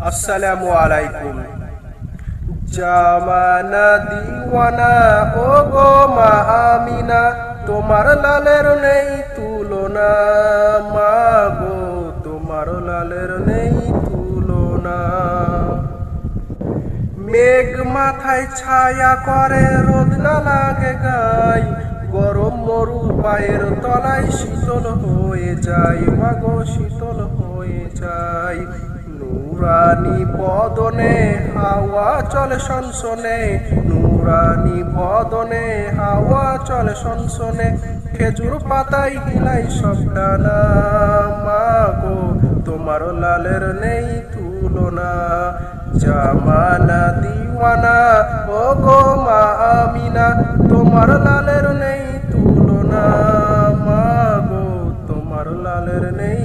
আসসালামু আলাইকুম। জামানা দিওয়ানা ও গো মা আমিনা, তোমার লালের নেই তুলনা। মা গো তোমার লালের নেই তুলনা। মেঘ মাথায় ছায়া করে, রোদ না লাগে গায়, গরম মরু পায়ের তলায় শীতল হয়ে যায়। মাগো শীতল হয়ে যায়। নুরানি বদনে হাওয়া চলে সনসনে, নুরানি বদনে হাওয়া চলে সনসনে, খেজুর পাতায় হিলাই সব ডানা। মাগো তোমার লালের নেই তুলনা। জামানা দিওয়ানা ও গো মা আমিনা, তোমার লালের নেই তুলনা। মাগো তোমার লালের নেই